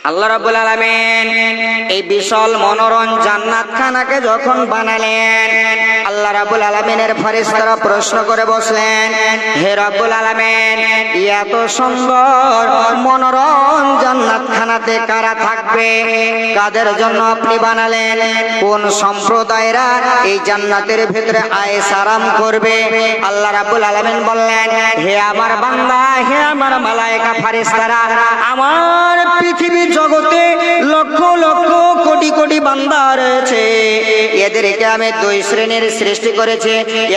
আল্লাহ রাব্বুল আলামিন এই বিশাল মনোরম জান্নাতখানাকে যখন বানালেন, আল্লাহ রাব্বুল আলামিনের ফেরেশতারা প্রশ্ন করে বসলেন, হে রাব্বুল আলামিন, এত সুন্দর মনোরম জান্নাতখানাতে কারা থাকবে? কাদের জন্য আপনি বানালেন? কোন সম্প্রদায়েরা এই জান্নাতের ভিতরে আয়েশ আরাম করবে? আল্লাহ রাব্বুল আলামিন বললেন, হে আমার বান্দা, হে আমার মালায়েকা ফেরেশতারা, আমার পৃথিবীর জগতে লক্ষ লক্ষ কোটি কোটি বান্দা রয়েছে। এদেরকে আমি দুই শ্রেণীর সৃষ্টি করেছি।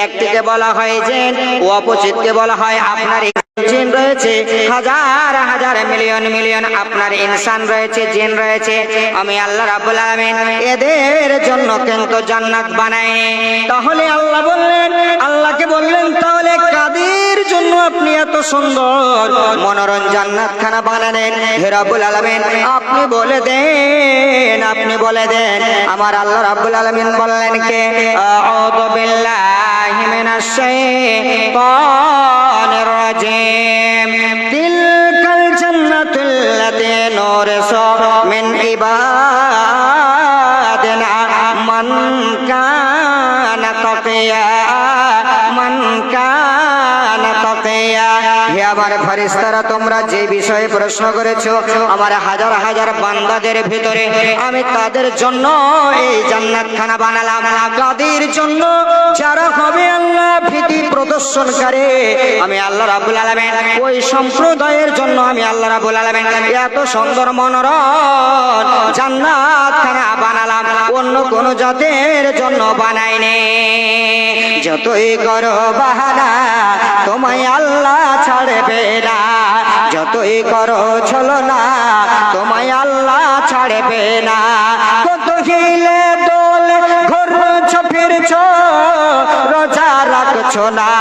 একটিকে বলা হয় জিন, অপরটিকে বলা হয় আপনার জিন রয়েছে হাজার হাজার মিলিয়ন মিলিয়ন, আপনার ইনসান রয়েছে, জিন রয়েছে। আমি আল্লাহ রাব্বুল আলামিন এদের জন্য কিন্তু জান্নাত বানাইনি। তাহলে আল্লাহ বললেন, আল্লাহকে বললেন, তাহলে কাদের জন্য আপনি এত সুন্দর মনোরম জান্নাতখানা বানালেন? হে রাব্বুল আলামিন, আপনি বলে দেন, আপনি বলে দেন। আমার আল্লাহ রাব্বুল আলামিন বললেন কে, আউযু বিল্লাহি মিনাশ শাইতানির রাজিম, তিলকাল জান্নাতুল্লাতী নুরিসু মিন ইবাদিনা মান কানা তাকিয়া, মান কানা তাকিয়া। হে আমার ফেরেশতারা, তোমরা যে বিষয়ে প্রশ্ন করেছো, আমার হাজার হাজার বান্দাদের ভিতরে আমি তাদের জন্য এই জান্নাতখানা বানালাম। কাদের জন্য? যারা হবে আল্লাহ ভীতি প্রদর্শনকারী। আমি আল্লাহ রাব্বুল আলামিন ওই সম্প্রদায়ের জন্য আমি আল্লাহ রাব্বুল আলামিন এত সুন্দর মনোরম জান্নাতখানা বানালাম, অন্য কোন জাতের জন্য বানাইনি। যতই করো বাহানা তোমায় আল্লাহ ছাড়বে না, যতই করো ছলনা তোমায় আল্লাহ ছাড়বে না। কত হিলে দোল ঘুরছ ফিরছ, রোজা রাখছো না,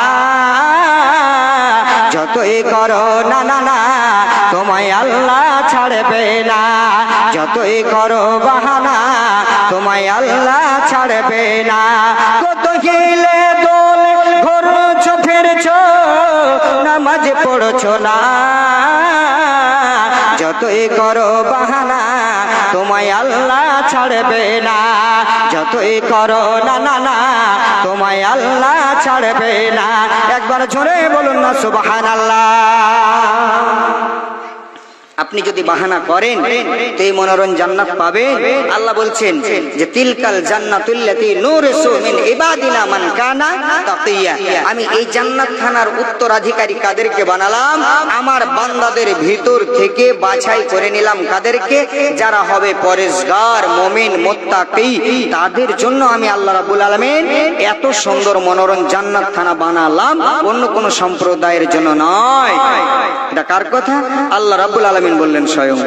যতই করো না না না তোমায় আল্লাহ ছাড়বে না, যতই করো বাহানা তোমায় আল্লাহ ছাড়বে না। কত হিলে দোল ঘুরছ ফিরছ, নামাজ পড়ছো না, যতই করো বাহানা তোমায় আল্লাহ ছাড়বে না, যতই করো না না না তোমায় আল্লাহ ছাড়বে না। একবার জোরে বলুন না সুবহানাল্লাহ। আপনি যদি বাহানা করেন তো এই মনোরম জান্নাত পাবেন। আল্লাহ বলছেন যে তিলকাল জান্নাতুল্লাতী নুরিসু মিন ইবাদিনা মান কানা তাকিয়া, আমি এই জান্নাতখানার উত্তরাধিকারী কাদেরকে বানালাম? আমার বান্দাদের ভিতর থেকে বাছাই করে নিলাম। কাদেরকে? যারা হবে পরেশগার, মুমিন, মুত্তাকি, তাদের জন্য আমি আল্লাহ রাব্বুল আলামিন এত সুন্দর মনোরম জান্নাতখানা বানালাম, অন্য কোন সম্প্রদায়ের জন্য নয়। এটা কার কথা? আল্লাহ রাব্বুল আলামিন বললেন স্বয়ং।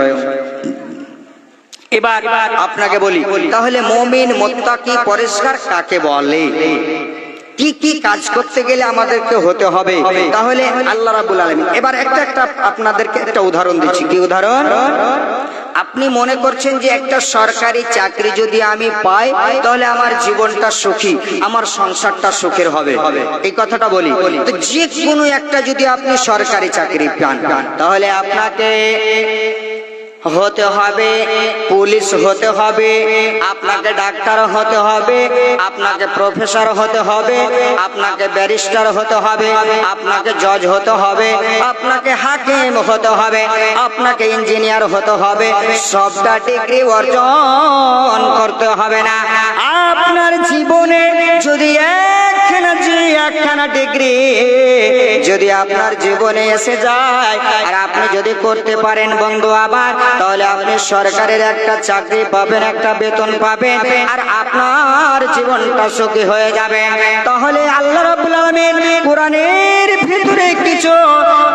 এবার আপনাকে বলি, তাহলে মুমিন, মুত্তাকি, পরেশগার কাকে বলে? কি কি কাজ করতে গেলে আমাদেরকে হতে হবে? তাহলে আল্লাহ রাব্বুল আলামিন এবার একটা আপনাদেরকে একটা উদাহরণ দিচ্ছি। কি উদাহরণ? আপনি মনে করছেন যে একটা সরকারি চাকরি যদি আমি পাই তাহলে আমার জীবনটা সুখী, আমার সংসারটা সুখের হবে, এই কথাটা বলি। তো যে কোনো একটা যদি আপনি সরকারি চাকরি পান তাহলে আপনাকে হতে হবে পুলিশ হতে হবে, আপনাকে ডাক্তার হতে হবে, আপনাকে প্রফেসর হতে হবে, আপনাকে ব্যারিস্টার হতে হবে, আপনাকে জজ হতে হবে, আপনাকে হাকিম হতে হবে, আপনাকে ইঞ্জিনিয়ার হতে হবে। সবটা ডিগ্রি অর্জন করতে হবে না। আপনার জীবনে যদি একখানা ডিগ্রি যদি আপনার জীবনে এসে যায় আর আপনি যদি করতে পারেন বন্ধু আবার, তাহলে আপনি সরকারের একটা চাকরি পাবেন, একটা বেতন পাবেন, আর আপনার জীবনটা সুখী হয়ে যাবে। তাহলে আল্লাহ রাব্বুল আলামিন কোরআনের ভিতরে কিছু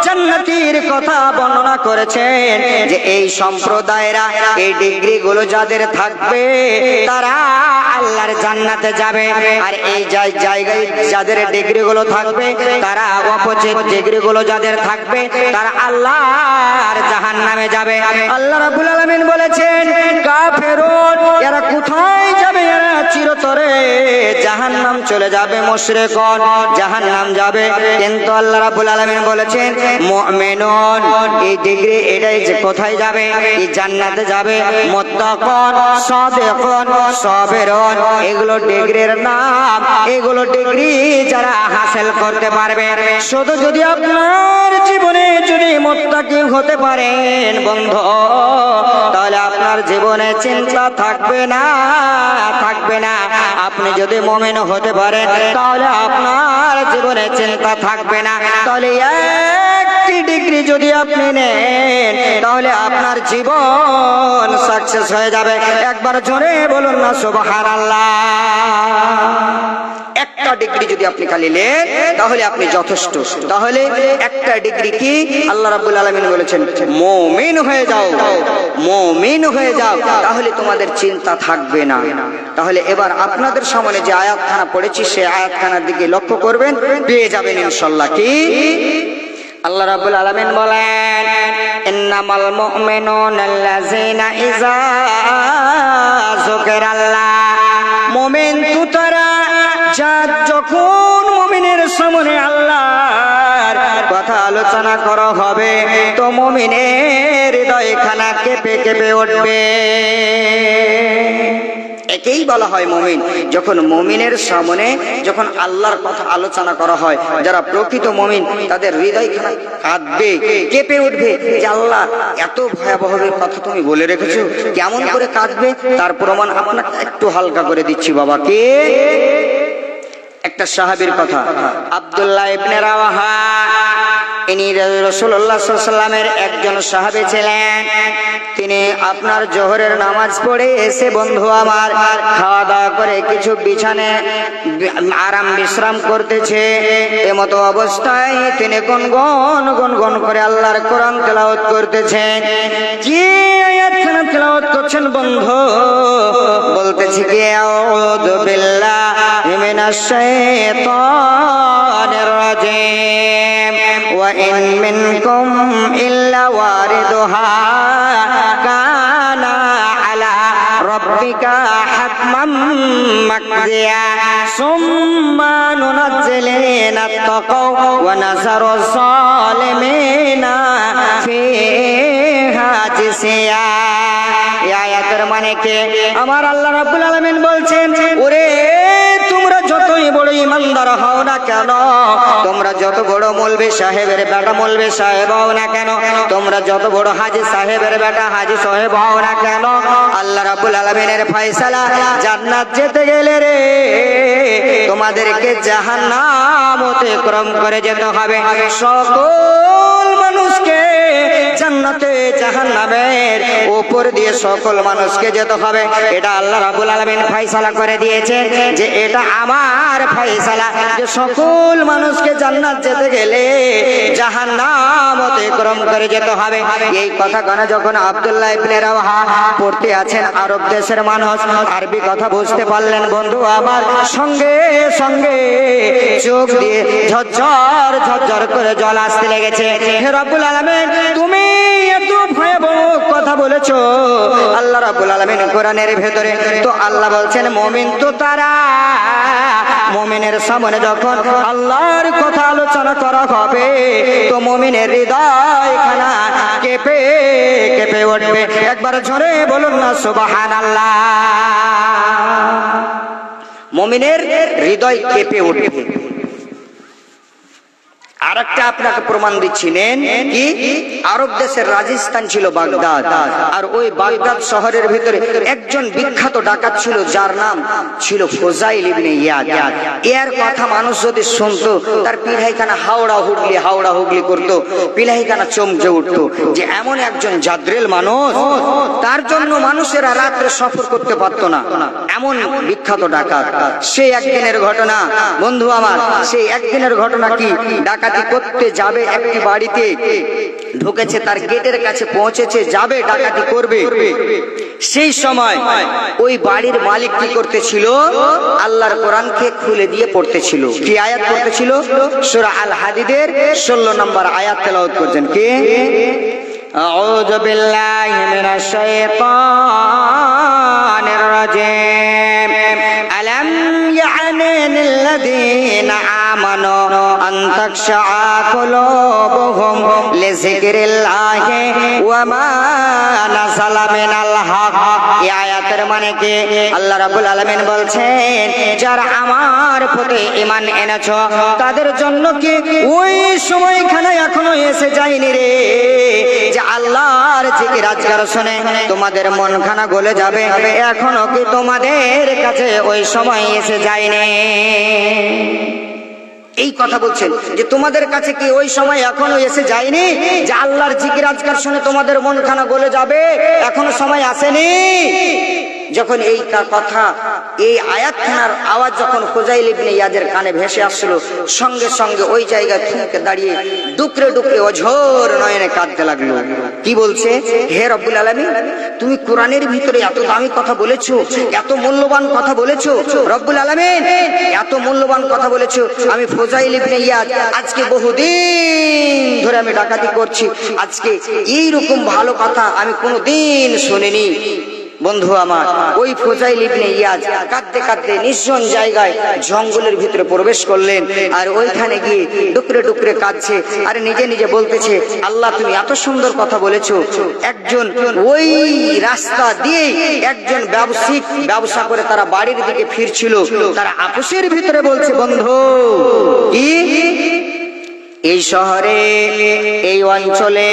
জান্নাতীর কথা বর্ণনা করেছেন যে এই সম্প্রদায়েরা এই ডিগ্রি গুলো যাদের থাকবে তারা আল্লাহর জান্নাতে যাবে, আর এই জায়গায় যাদের ডিগ্রি গুলো থাকবে তারা অপোজিট ডিগ্রি গুলো যাদের থাকবে তারা আল্লাহর জাহান্নামে যাবে। আল্লাহ রাব্বুল আলামিন বলেছেন কাফেরুন এরা কোথায় যাবে? এরা চিরতরে করে জাহান্নাম চলে যাবে, মুশরিকগণ জাহান্নাম যাবে। কিন্তু আল্লাহ রাব্বুল আলামিন বলেছেন মুমিনুন এই ডিগ্রি এটাই যে কোথায় যাবে, এই জান্নাতে যাবে। মুত্তাকুন সাদিকুন সাবিরুন এগুলো ডিগ্রির নাম, এগুলো ডিগ্রি যারা হাসিল করতে পারবে। শুধু যদি আপনার জীবনে যদি মুত্তাকি হতে পারেন বন্ধু, তাহলে আপনার জীবনে চিন্তা থাকবে না, থাকবে না। আপনি যদি মুমিন হতে পারেন তাহলে আপনার জীবনে চিন্তা থাকবে না। তাহলে একটি ডিগ্রি যদি আপনি নেন তাহলে আপনার জীবন সাকসেস হয়ে যাবে। একবার জোরে বলুন না সুবহানাল্লাহ। একটা ডিগ্রি যদি আপনি খালি নেন তাহলে আপনি যথেষ্ট। তাহলে একটা ডিগ্রি কি আল্লাহ রাব্বুল আলামিন বলেছেন মুমিন হয়ে যাও, মুমিন হয়ে যাও, তাহলে তোমাদের চিন্তা থাকবে না। তাহলে এবার আপনাদের সামনে যে আয়াতখানা পড়েছি সেই আয়াতখানার দিকে লক্ষ্য করবেন, পেয়ে যাবেন ইনশাআল্লাহ। কি আল্লাহ রাব্বুল আলামিন বলেন ইন্নামাল মুমিনুনা আল্লাযিনা ইযা যুকিরাল্লাহ, মুমিন তো তারা যখন মুমিনের সামনে আল্লাহর কথা আলোচনা করা হবে তো মুমিনের হৃদয়খানা কেঁপে কেঁপে উঠবে। একেই বলা হয় মুমিন। যখন মুমিনের সামনে যখন আল্লাহর কথা আলোচনা করা হয়, যারা প্রকৃত মুমিন তাদের হৃদয়খানা কাঁদবে, কেঁপে উঠবে যে আল্লাহ এত ভয়াবহ কথা তুমি বলে রেখেছো। কেমন করে কাঁদবে তার প্রমাণ আপনাকে একটু হালকা করে দিচ্ছি বাবা। কে? একটা সাহাবীর কথা, আব্দুল্লাহ ইবনে রাওয়াহা। ইনি রাসূলুল্লাহ সাল্লাল্লাহু আলাইহি ওয়াসাল্লামের একজন সাহাবী ছিলেন। তিনি আপনার জোহরের নামাজ পড়ে এসে বন্ধু আমার খাওয়া দাওয়া করে কিছু বিছানে আরাম বিশ্রাম করতেছে। এমতো অবস্থায় তিনি গুনগুন করে আল্লাহর কোরআন তেলাওয়াত করতেছেন। কি আয়াতখানা তেলাওয়াত করছেন বন্ধু? বলতেছি কি আউযু বিল্লাহি মিনাশ শাইতানির রাজিম ওয়া ইন মিনকুম ইল্লা ওয়ারিদুহা কানা আলা রাব্বিকা হাতমান মাকদিয়া সুম্মা নুনাজ্জিলুনা আত-তাকাও ওয়া নাযারু যালিমিনা ফিহা জিসিয়া। এই আয়াতের মানে কি? আমার আল্লাহ রাব্বুল আলামিন বলছেন ওরে তোমরা যতই বড় ইমানদার হও না কেন, তোমরা যত বড় মৌলভী সাহেবের বেটা মৌলভী সাহেব হও না কেন, তোমরা যত বড় হাজী সাহেবের বেটা হাজী সাহেব হও না কেন, আল্লাহ রাব্বুল আলামিনের ফয়সালা জান্নাত যেতে গেলে রে তোমাদেরকে জাহান্নাম অতিক্রম করে যেতে হবে। সকল মানুষকে জান্নাতে জাহান্নামের উপর দিয়ে সকল মানুষকে যেতে হবে। এটা আল্লাহ রাব্বুল আলামিন ফয়সালা করে দিয়েছেন যে এটা আমার ফয়সালা যে সকল মানুষকে জান্নাত যেতে গেলে জাহান্নাম অতিক্রম করে যেতে হবে। এই কথা কানে যখন আব্দুল্লাহ ইবনে রাওয়াহা পড়তে আছেন, আরব দেশের মানুষ আরবি কথা বুঝতে পারলেন বন্ধু আমার, সঙ্গে সঙ্গে চোখ দিয়ে ঝরঝর ঝরঝর করে জল আসতে লেগেছে। হে রাব্বুল আলামিন তুমি এত ভয়াবহ কথা বলেছো আল্লাহ রাব্বুল আলামিন কোরআনের ভেতরে। তো আল্লাহ বলছেন মুমিন তো তারা, মুমিনের সামনে যখন আল্লাহর কথা আলোচনা করা হবে তো মুমিনের হৃদয়খানা কেঁপে কেঁপে উঠবে। একবার জোরে বলুন না সুবহানাল্লাহ। মুমিনের হৃদয় কেঁপে উঠবে। আরেকটা আপনাকে প্রমাণ দিচ্ছি, নেন কি আরব দেশের রাজস্থান ছিল বাগদাদ, আর ওই বাগদাদ শহরের ভিতরে একজন বিখ্যাত ডাকাত ছিল যার নাম ছিল ফুজাইল ইবনে ইয়াদ। এর কথা মানুষ যদি শুনতো তার পিলাইখানা হাওড়া হুগলি করতো, পিলাইখানা চমকে উঠতো যে এমন একজন জাদ্রেল মানুষ, তার জন্য মানুষেরা রাত্রে সফর করতে পারতো না, এমন বিখ্যাত ডাকাত। সেই একদিনের ঘটনা বন্ধু আমার, সেই একদিনের ঘটনা কি, ডাকাতি করতে যাবে একটি বাড়িতে ঢুকেছে, তার গেটের কাছে পৌঁছেছে, যাবে ডাকাতি করবে। সেই সময় ওই বাড়ির মালিক কি করতেছিল, আল্লাহর কোরআনকে খুলে দিয়ে পড়তেছিল। কি আয়াত পড়তেছিল? সূরা আল হাদিদের 16 নম্বর আয়াত তেলাওয়াত করছেন। কে? আউযু বিল্লাহি মিনাশ শাইতানির রাজিম। আলাম লিল্লাযীনা আমানু আন তাখশা কুলুবুহুম লিযিকরিল্লাহি ওয়া মা নাযালা মিনাল হক। এই আয়াতের মানে কি? আল্লাহ রাব্বুল আলামিন বলছেন, যারা আমার প্রতি ঈমান এনেছো তাদের জন্য কি ওই সময়খানে এখনো এসে যায়নি রে যে আল্লাহর জিকির আজকার শুনে তোমাদের মনখানা গলে যাবে? এখনো কি তোমাদের কাছে ওই সময় এসে যায়নি? এই কথা বলছেন যে তোমাদের কাছে কি ওই সময় এখনো এসে যায়নি যে আল্লাহর জিকির আজকার শুনে তোমাদের মনখানা গলে যাবে? এখনো সময় আসেনি। যখন এই কথা, এই আয়াতখানার আওয়াজ যখন ফুজাইল ইবনে ইয়াদের কানে ভেসে আসছিল, সঙ্গে সঙ্গে ওই জায়গায় থমকে দাঁড়িয়ে ডুকরে ডুকরে অঝোর নয়নে কাঁদতে লাগলো। কি বলছে? হে রব্বুল আলামিন, তুমি কোরআনের ভিতরে এত দামি কথা বলেছো, এত মূল্যবান কথা বলেছো রব্বুল আলামিন, এত মূল্যবান কথা বলেছো। আমি ফুজাইল ইবনে ইয়াদ আজকে বহুদিন ধরে আমি ডাকাতি করছি, আজকে এইরকম ভালো কথা আমি কোনোদিন শুনিনি। বন্ধু আমার, ওই ফুজাইল ইবনে ইয়াদ কাঁদতে কাঁদতে নির্জন জায়গায় জঙ্গলের ভিতরে প্রবেশ করলেন, আর ওইখানে গিয়ে ডুকরে ডুকরে কাঁদছে, আর নিজে নিজে বলতেছে, আল্লাহ তুমি এত সুন্দর কথা বলেছো। একজন ওই রাস্তা দিয়ে একজন ব্যবসায়িক ব্যবসা করে তারা বাড়ির দিকে ফিরছিল, তারা আপোষের ভিতরে বলছে, বন্ধু কি এই শহরে, এই অঞ্চলে,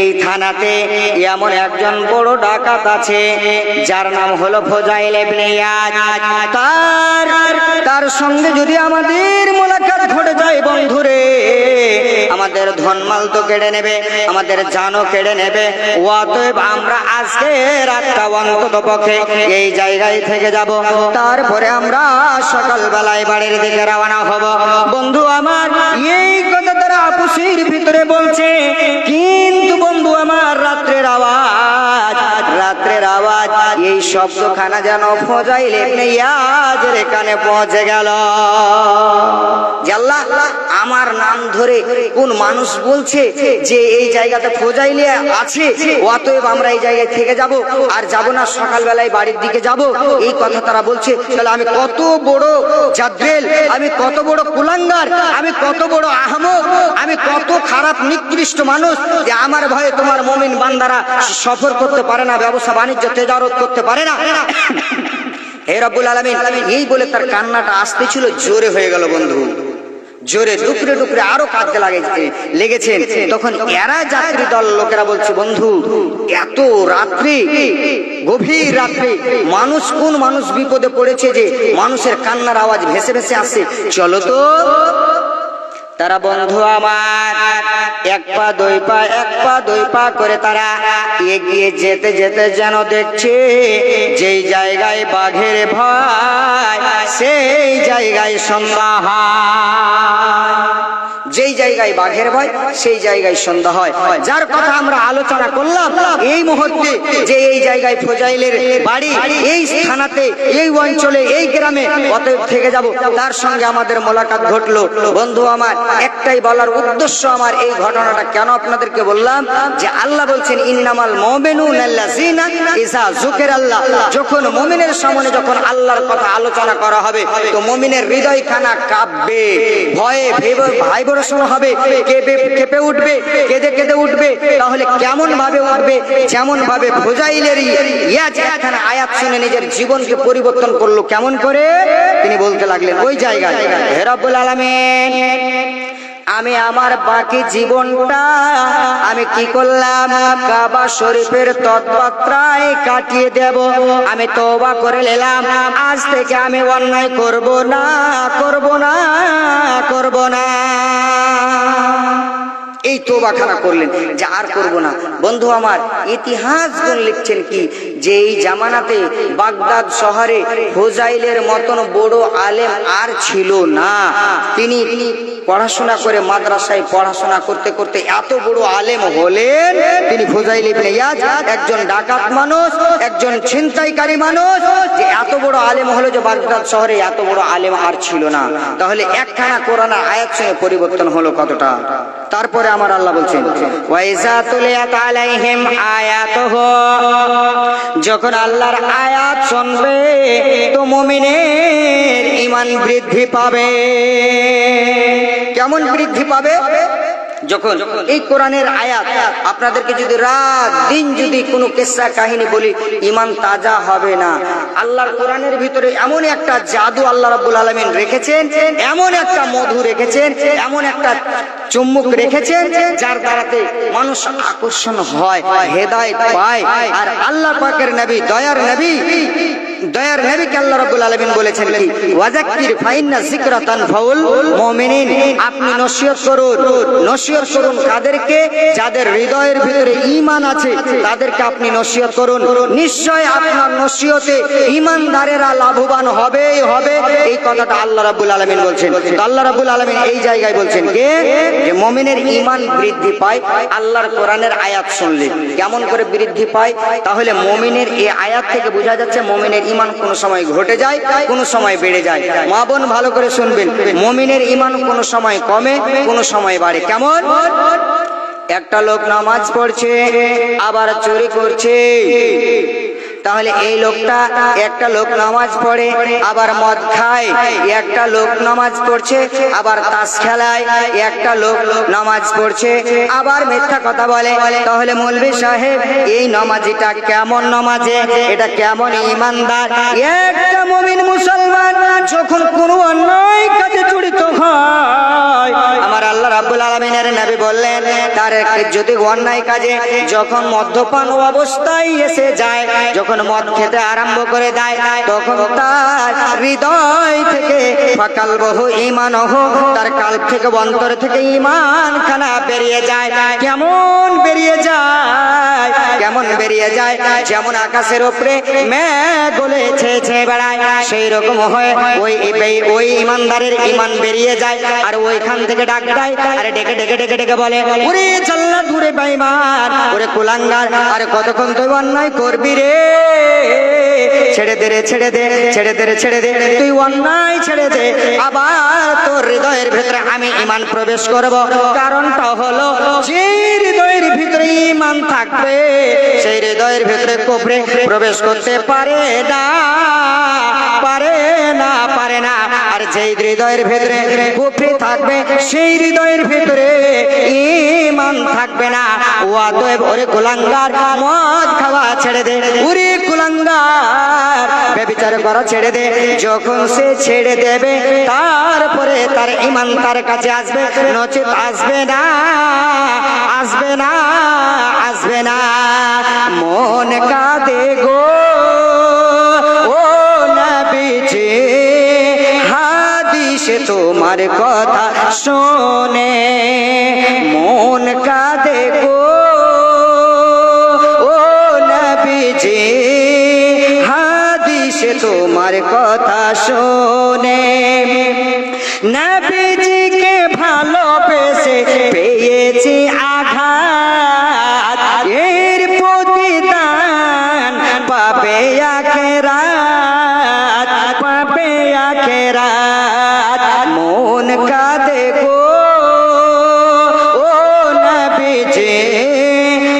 এই থানাতে এমন একজন বড় ডাকাত আছে যার নাম হলো ফুজাইল ইবনে ইয়াদ। তার সঙ্গে যদি আমাদের মোলাকাত ঘটে যায় বন্ধুরে, আমাদের ধনমাল তো কেড়ে নেবে, আমাদের জানও কেড়ে নেবে। অতএব আমরা আজকে রাতটা অন্তত পক্ষে এই জায়গায় থেকে যাব, তারপরে আমরা সকালবেলায় বাড়ির দিকে রওনা হব। বন্ধু আমার, এই কথা তারা আপুসির ভিতরে বলছে, কিন্তু বন্ধু আমার রাত্রের আওয়াজ এই শব্দখানা যেন ফুজাইল ইবনে ইয়াদের কানে পৌঁছে গেল। যে আল্লাহ, আমার নাম ধরে কোন মানুষ বলছে যে এই জায়গাতে ফুজাইল আছে, অতএব আমরা এই জায়গায় থেকে যাব, আর যাব না সকালবেলায় বাড়ির দিকে যাব। এই কথা তারা বলছে। তাহলে আমি কত বড় জাদ্রেল, আমি কত বড় কুলাঙ্গার, আমি কত বড় আহমক, আমি কত খারাপ নিকৃষ্ট মানুষ যে আমার ভয়ে তোমার মুমিন বান্দারা সফর করতে পারে না, ব্যবসা বাণিজ্য তেজারত করতে পারে না। হে রব্বুল আলামিন, এই বলে তার কান্নাটা আসতে ছিল, জোরে হয়ে গেল বন্ধু, জোরে ডুকরে ডুকরে আরো কাঁদতে লেগেছেন। তখন এরা যাত্রী দল লোকেরা বলছে, বন্ধু এত রাত্রে, গভীর রাত্রে মানুষ, কোন মানুষ বিপদে পড়েছে যে মানুষের কান্নার আওয়াজ ভেসে ভেসে আসছে, চলো তো। তারা বন্ধু আমার এক পা দুই পা করে তারা এগিয়ে যেতে যেতে যেন দেখছে যেই জায়গায় বাঘের ভয় সেই জায়গায় সন্ধ্যা হয়, যেই জায়গায় বাঘের ভয় সেই জায়গায় সন্ধ্যা হয়। যার কথা আমরা আলোচনা করলাম এই মুহূর্তে, যে এই জায়গায় ফুজাইলের বাড়ি, এই থানাতে, এই অঞ্চলে, এই গ্রামে, অতএব থেকে যাব, তার সঙ্গে আমাদের মোলাকাত ঘটলো। বন্ধু আমার, একটাই বলার উদ্দেশ্য আমার, এই ঘটনাটা কেন আপনাদেরকে বললাম, যে আল্লাহ বলছেন, ইন্নামাল মুমিনুনা আল্লাযীনা ইযা যুকিরাল্লাহ, যখন মুমিনের সামনে যখন আল্লাহর কথা আলোচনা করা হবে তো মুমিনের হৃদয়খানা কাঁপবে, ভয়ে ভাইব্রেশন হবে, কেঁপে উঠবে, কেঁদে কেঁদে উঠবে। তাহলে কেমন ভাবে উঠবে? যেমন ভাবে ফুজাইলের ইয়াদ এখানে আয়াত শুনে নিজের জীবনকে পরিবর্তন করলো। কেমন করে? তিনি বলতে লাগলেন ওই জায়গায়, হে রব্বুল আলামিন, আমি আমার বাকি জীবনটা আমি কি করলাম, কাবা শরীফের তৎপাত্রায় কাটিয়ে দেব। আমি তওবা করে নিলাম, আজ থেকে আমি অন্যায় করব না। এই তওবাখানা করলেন যে আর করব না। বন্ধু আমার, ইতিহাসগুলো লিখছেন কি, যে এই জামানাতে বাগদাদ শহরে ফুজাইলের মতন বড় আলেম আর ছিল না। তিনি পড়াশোনা করে মাদ্রাসায় পড়াশোনা করতে করতে এত বড় আলেম হলেন। তিনি ফুজাইল ইবনে ইয়াদ একজন ডাকাত মানুষ, একজন ছিনতাইকারী মানুষ, যে এত বড় আলেম হলো যে বাগদাদ শহরে এত বড় আলেম আর ছিল না। তাহলে একখানা কোরআনের আয়াত শুনে পরিবর্তন হলো কতটা। তারপরে আমার আল্লাহ বলছেন, ওয়াইজা তুলিয়াত আলাইহিম আয়াতুহু, যখন আল্লাহর আয়াত শুনবে তো মুমিনের ঈমান বৃদ্ধি পাবে। কেমন বৃদ্ধি পাবে? যখন এই কোরআনের আয়াত আপনাদেরকে যদি রাত দিন যদি কোনো কিসসা কাহিনী বলি, ঈমান তাজা হবে না। আল্লাহর কোরআনের ভিতরে এমন একটা জাদু আল্লাহ রাব্বুল আলামিন রেখেছেন, এমন একটা মধু রেখেছেন, এমন একটা চুম্বক রেখেছেন যার দ্বারাতে মানুষ আকর্ষণ হয়, হেদায়েত পায়। আর আল্লাহ পাকের নবী, দয়ার নবীকে আল্লাহ রাব্বুল আলামিন বলেছেন কি, ওয়াযাক্কির ফাইন্না যিকরা তানফাউল মুমিনিন। আপনি নসিহত করুন কাদেরকে? যাদের হৃদয়ের ভিতরে ঈমান আছে তাদেরকে আপনি নসিহত করুন। নিশ্চয় আপনার নসিহতে ঈমানদারেরা লাভবান হবে। এই কথাটা আল্লাহ রাব্বুল আলামিন বলছেন। তো আল্লাহ রাব্বুল আলামিন এই জায়গায় বলছেন কে, যে মুমিনের ঈমান বৃদ্ধি পায় আল্লাহর কোরআনের আয়াত শুনলে। কেমন করে বৃদ্ধি পায়? তাহলে মুমিনের এই আয়াত থেকে বোঝা যাচ্ছে মুমিনের ঈমান কোন সময় ঘটে যায়, কোন সময় বেড়ে যায়। মা বোন ভালো করে শুনবেন, মুমিনের ঈমান কোন সময় কমে, কোন সময় বাড়ে। কেমন? একটা লোক নামাজ পড়ছে আবার চুরি করছে, তাহলে এই লোকটা, একটা লোক নামাজ পড়ে আবার মদ খায়, একটা লোক নামাজ পড়ছে আবার তাস খেলায়, একটা লোক নামাজ পড়ছে আবার মিথ্যা কথা বলে। তাহলে মৌলভী সাহেব এই নামাজিটা কেমন নামাজে, এটা কেমন ঈমানদার? একটা মুমিন মুসলমান যখন কোনো অন্যায় কাজে জড়িত হয়, আমার আল্লাহ রাব্বুল আলামিনের নবী বললেন, তার যদি অন্যায় কাজে যখন মদ্যপান অবস্থায় এসে যায়, যখন মদ খেতে আরম্ভ করে দেয়, তখন তার হৃদয় থেকে ফাকালবহু ঈমানহু, তার কাল্ব থেকে, অন্তর থেকে ঈমান খানা বেরিয়ে যায়। কেমন বেরিয়ে যায়? যেমন আকাশের উপরে মেঘ গলে ছেয়ে বেড়ায়, সেই রকম হয় ওই ঈমানদারের ঈমান বেরিয়ে যায়। আর ওইখান থেকে ডাক দেয়, আরে ডেকে বলে, ওরে জাল্লাত, ওরে বেঈমান, ওরে কুলাঙ্গার, আরে কতক্ষণ তুই অন্যায় করবি রে? ছেড়ে দে, তুই অন্যায় ছেড়ে দে, আবার তোর হৃদয়ের ভিতরে আমি ঈমান প্রবেশ করব। কারণটা হলো, যে হৃদয়ের ভিতরে ঈমান থাকবে সেই হৃদয়ের ভিতরে কুফরে প্রবেশ করতে পারে না। আর যেই হৃদয়ের ভিতরে কুফরি থাকবে সেই হৃদয়ের ভিতরে ঈমান থাকবে না। অতএব ওরে কুলাঙ্গার, মদ খাওয়া ছেড়ে দে, ওরে কুলাঙ্গার ব্যভিচার করা ছেড়ে দে। যখন সে ছেড়ে দেবে তারপরে তার ঈমান তার কাছে আসবে, নচেত আসবে না। মন কাঁদে গো ও নবীজি, হাদিস তোমার কথা শোনে। মন কাঁদে গো ও নবীজি, হাদিস তোমার কথা শোনে। নবীজিকে ভালোবেসে পেয়েছি আঘাত, এর প্রতিদান পাবে আখেরাত। মন কাঁদে গো ও নবীজি,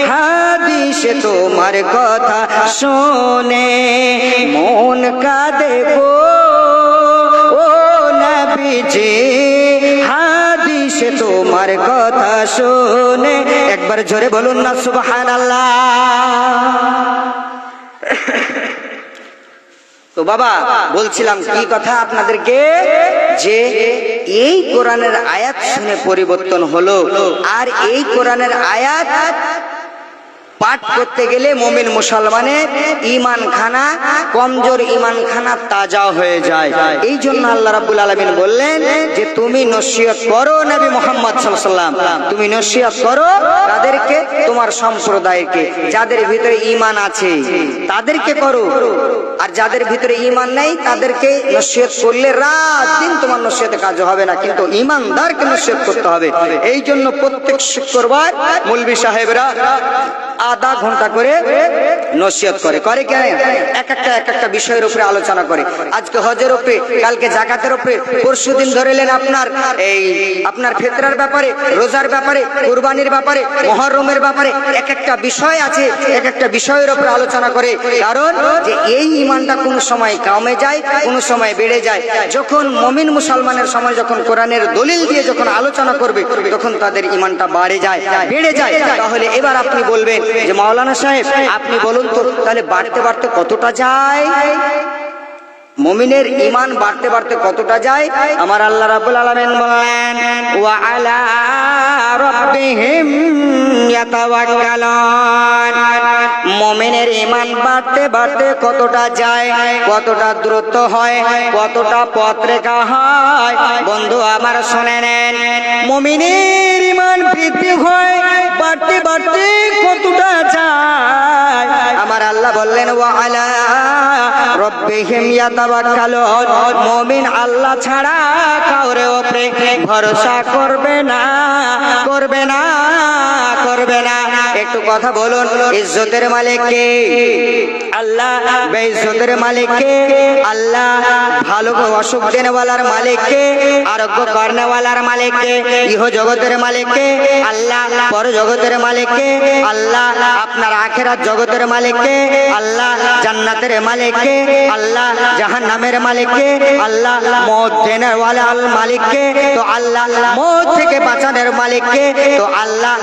হাদিস তোমার কথা শোনে। মন কাঁদে গো ও নবীজি, হাদিস তোমার কথা শোনে। একবার জোরে বলুন না সুবহানাল্লাহ। তো বাবা বলছিলাম কি কথা আপনাদেরকে, যে এই কোরআনের আয়াত শুনে পরিবর্তন হলো। আর এই কোরআনের আয়াত পাঠ করতে গেলে মুমিন মুসলমানের ঈমান খানা, কমজোর ঈমান খানা তাজা হয়ে যায়। এই জন্য আল্লাহ রাব্বুল আলামিন বললেন যে তুমি নসিহত করো নবী মুহাম্মদ সাল্লাল্লাহু আলাইহি ওয়াসাল্লাম, তুমি নসিহত করো তাদেরকে, তোমার সম্প্রদায়কে, যাদের ভিতরে ঈমান আছে তাদেরকে করো। আর যাদের ভিতরে ঈমান নেই তাদেরকে নসিহত করলে রাত দিন তোমার নসিহতে কাজ হবে না, কিন্তু ঈমানদারকে নসিহত করতে হবে। এই জন্য প্রত্যেক শুক্রবার মৌলভী সাহেবরা আধা ঘন্টা করে নসিহত করে কেন? এক একটা বিষয়ের উপরে আলোচনা করে। আজকে হজের উপরে, কালকে জাকাতের উপরে, পরশুদিন ধরেলেন আপনার ফিতরার ব্যাপারে, রোজার ব্যাপারে, কুরবানির ব্যাপারে, মুহররমের ব্যাপারে। এক একটা বিষয় আছে, এক একটা বিষয়ের উপরে আলোচনা করে। কারণ যে এই ঈমানটা কোন সময় কমে যায়, কোন সময় বেড়ে যায়। যখন মুমিন মুসলমানের সময় যখন কোরআনের দলিল দিয়ে যখন আলোচনা করবে, তখন তাদের ঈমানটা বেড়ে যায়। তাহলে এবার আপনি বলবেন যে মাওলানা সাহেব আপনি বলুন তো, তাহলে বাড়তে বাড়তে কতটা যায়? মুমিনের ঈমান বাড়তে বাড়তে কতটা যায়? আমার আল্লাহ রাব্বুল আলামিন বলেন, ওয়া আলা রাব্বিহিম ইয়াতাওয়াক্কালুন। মুমিনের ঈমান বাড়তে বাড়তে কতটা যায়, কতটা দ্রুত হয়, কতটা পথ রেখা হয়, বন্ধু আমার শুনে নেন। মুমিনের ঈমান বৃদ্ধি হয় বাড়তে বাড়তে কতটা যায়? আমার আল্লাহ বললেন, ওয়া আলা রাব্বিহিম ইয়াতাওয়াক্কালুন। মুমিন আল্লাহ ছাড়া কাউরে উপরে ভরসা করবে না। একটু কথা বলুন, ইজ্জতের মালিক কে? আল্লাহ। বেইজ্জতের মালিক কে? আল্লাহ। ভালো অসুখ দেনেওয়ালার মালিক কে? আরোগ্য করনেওয়ালার মালিক কে? ইহ জগতের মালিক কে? আল্লাহ। পর জগতের মালিক কে? আল্লাহ। আপনার আখিরাত জগতের মালিক কে? আল্লাহ। জান্নাতের মালিক কে? আল্লাহ। জাহান্নামের মালিক কে? আল্লাহ। মওত দেনেওয়ালা মালিক কে? তো আল্লাহ। মওত থেকে বাঁচানোর মালিক কে? তো আল্লাহ।